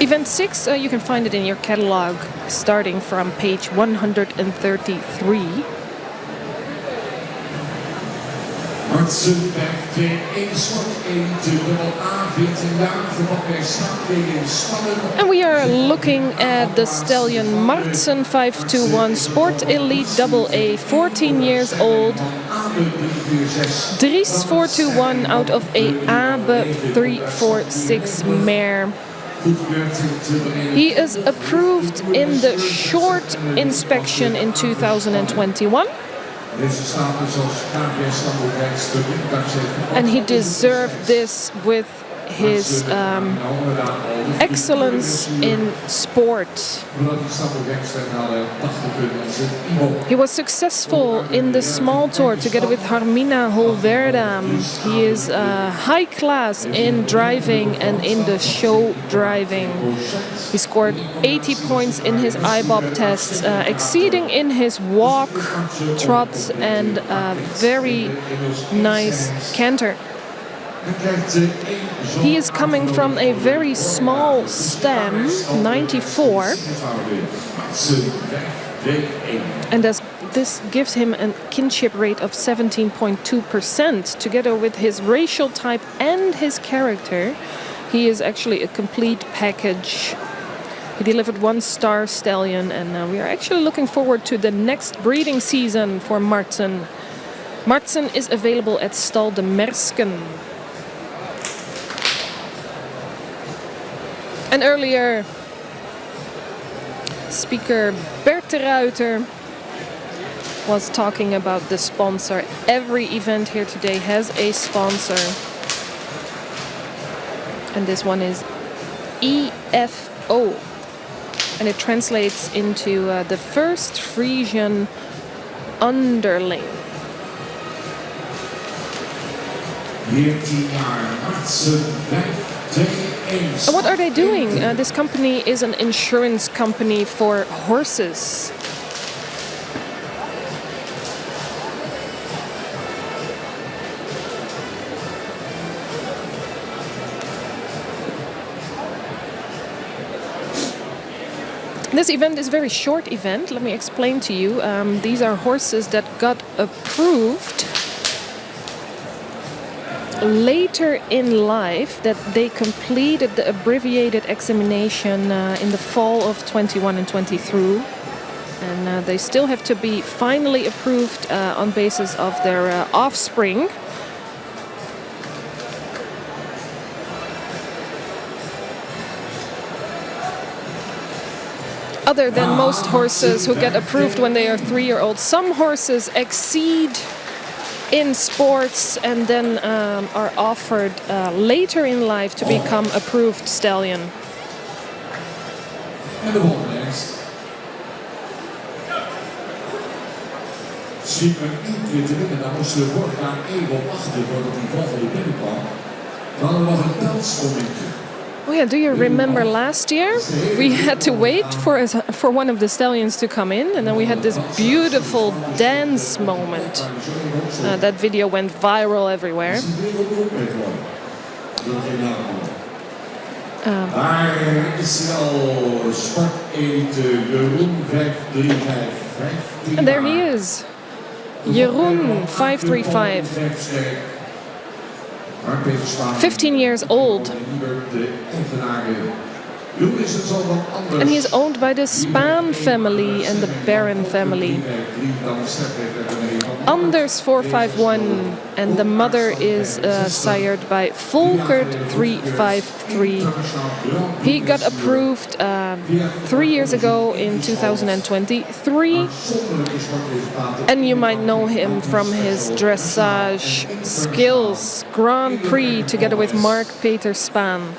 Event 6, you can find it in your catalog starting from page 133. Martsen 5-2-1 slot 1 dubbel A 14 jaar verband bij startwegen Spannen. And we are looking at the stallion Martsen 521 Sport Elite Double A, 14 years old. Dries 421 out of a Abe 346 mare. He is approved in the short inspection in 2021. And he deserved this with his excellence in sport. He was successful in the small tour together with Harmina Holverda. He is high class in driving and in the show driving. He scored 80 points in his IBOB tests, exceeding in his walk, trot and very nice canter. He is coming from a very small stem, 94, and this gives him a kinship rate of 17.2%. Together with his racial type and his character, he is actually a complete package. He delivered 1-star stallion, and we are actually looking forward to the next breeding season for Martsen. Martsen is available at Stal de Mersken. And earlier, speaker Bert de Ruiter was talking about the sponsor. Every event here today has a sponsor. And this one is EFO. And it translates into the first Frisian underling. 14 jaar Martsen 5-2-1. And what are they doing? This company is an insurance company for horses. This event is a very short event. Let me explain to you. These are horses that got approved later in life, that they completed the abbreviated examination in the fall of 21 and 23, and they still have to be finally approved on basis of their offspring. Other than most horses who get approved when they are 3-year-old, some horses exceed in sports and then are offered later in life to become approved stallion. En de volgende next. Schiet men 1 keer te winnen, dan moesten we vorig jaar even wachten voordat die volgende binnenkwam. Dan hadden we nog een telsmomentje. Oh yeah, do you remember last year? We had to wait for one of the stallions to come in, and then we had this beautiful dance moment. That video went viral everywhere. Daar is al sportelite Jeroen 535. And there he is, Jeroen 535. 15 years old. And he is owned by the Spaan family and the Baron family. Anders 451, and the mother is sired by Volkert 353. He got approved 3 years ago in 2023, and you might know him from his dressage skills. Grand Prix together with Mark Peter Spaan.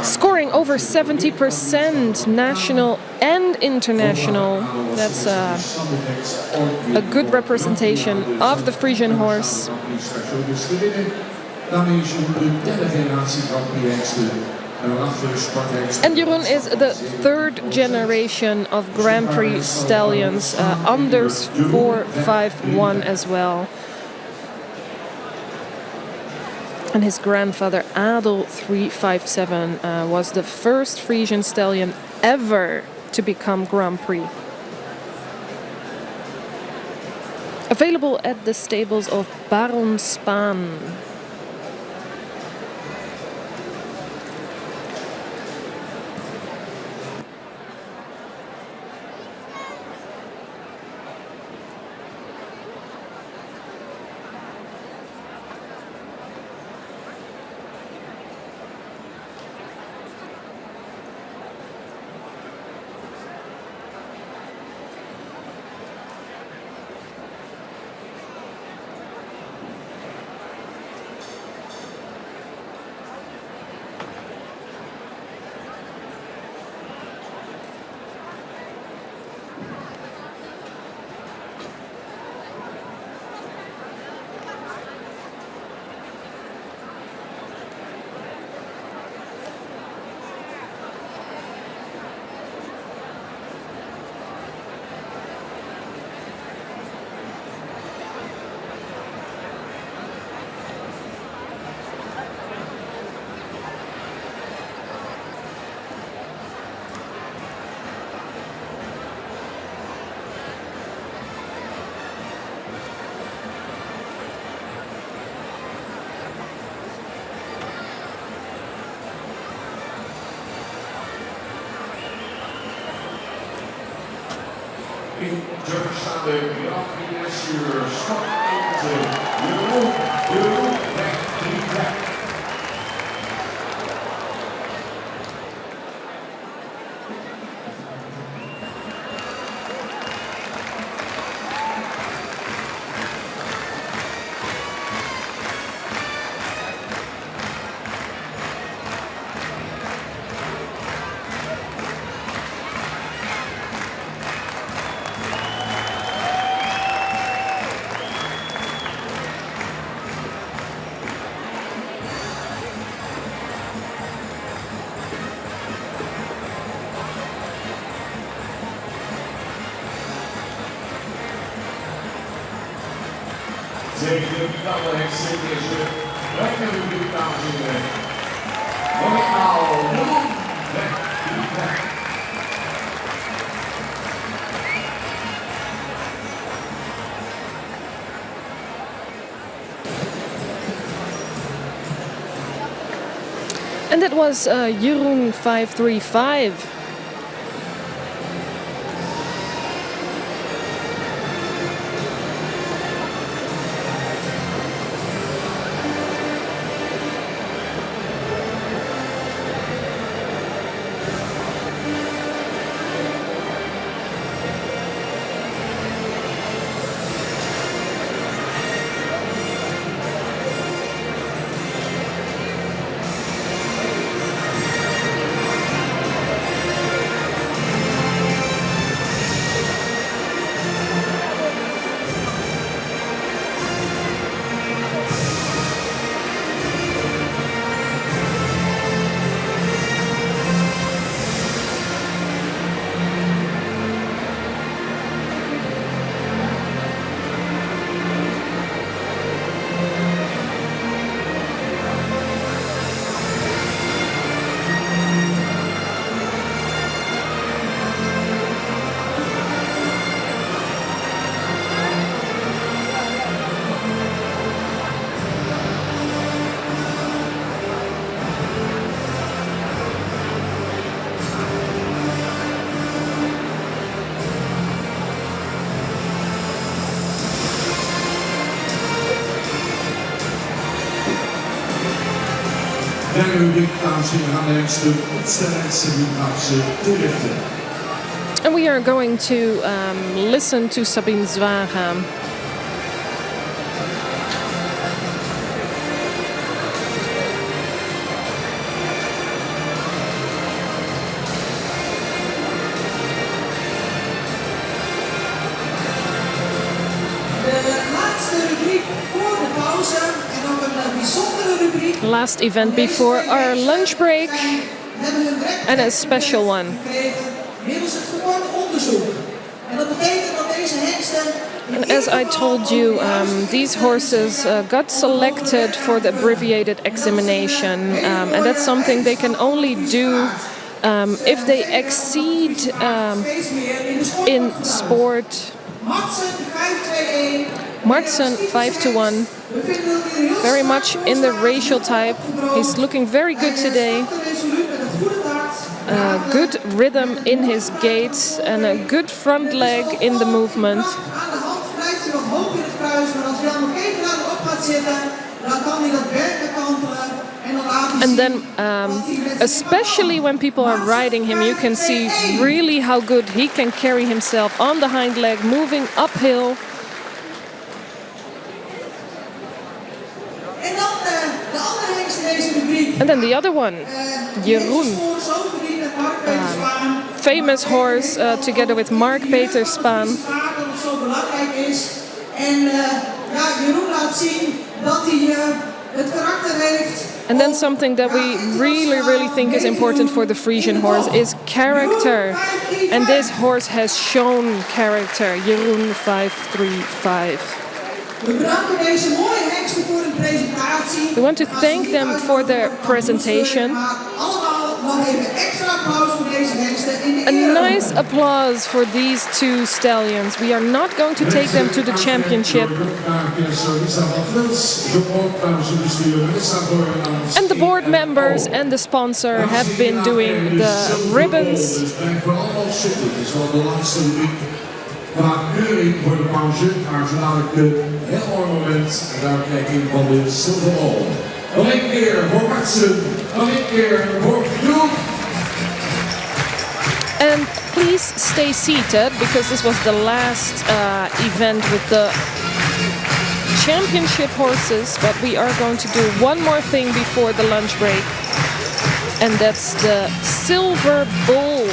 Scoring over 70% national and international. That's a good representation of the Frisian horse. And Jeroen is the 3rd generation of Grand Prix stallions, Anders 451 as well. And his grandfather Adel 357 was the first Frisian stallion ever to become Grand Prix. Available at the stables of Baron Spaan. In Turks staan de Grand Prix-dressuur start 1, Jeroen, weg, 3 weg. Tegen de finale heeft deze rijke publiek, dames en heren. Normaal, Jeroen, weg, 3 weg. And that was Jeroen 535. Derde rubriek, dames en heren, gaan langs de opstellingse biografische toelichten. And we are going to listen to Sabine Zwaga. De laatste rubriek voor de pauze en ook een bijzondere rubriek. Last event before our lunch break, Hebben hun and a special one. gekregen middels het verworven onderzoek. En dat betekent dat deze deze hengsten. And as I told you, these horses got selected for the abbreviated examination, and that's something they can only do if they exceed in sport. Martsen 5-1, very much in the racial type. He's looking very good today. Good rhythm in his gait and a good front leg in the movement. And then, especially when people are riding him, you can see really how good he can carry himself on the hind leg, moving uphill. And then the other one, Jeroen. Famous horse together with Mark Peter Spaan. And then something that we really think is important for the Frisian horse is character. And this horse has shown character. Jeroen 5-3-5. We want to thank them for their presentation. A nice applause for these two stallions. We are not going to take them to the championship. And the board members and the sponsor have been doing the ribbons. Qua keuring voor de pauze, maar zo dadelijk een heel mooi moment. En daar krijg ik van de zilverrol. Nog één keer voor Martsen, nog één keer voor Jeroen. And please stay seated because this was the last event with the championship horses. But we are going to do one more thing before the lunch break. And that's the Silver Bull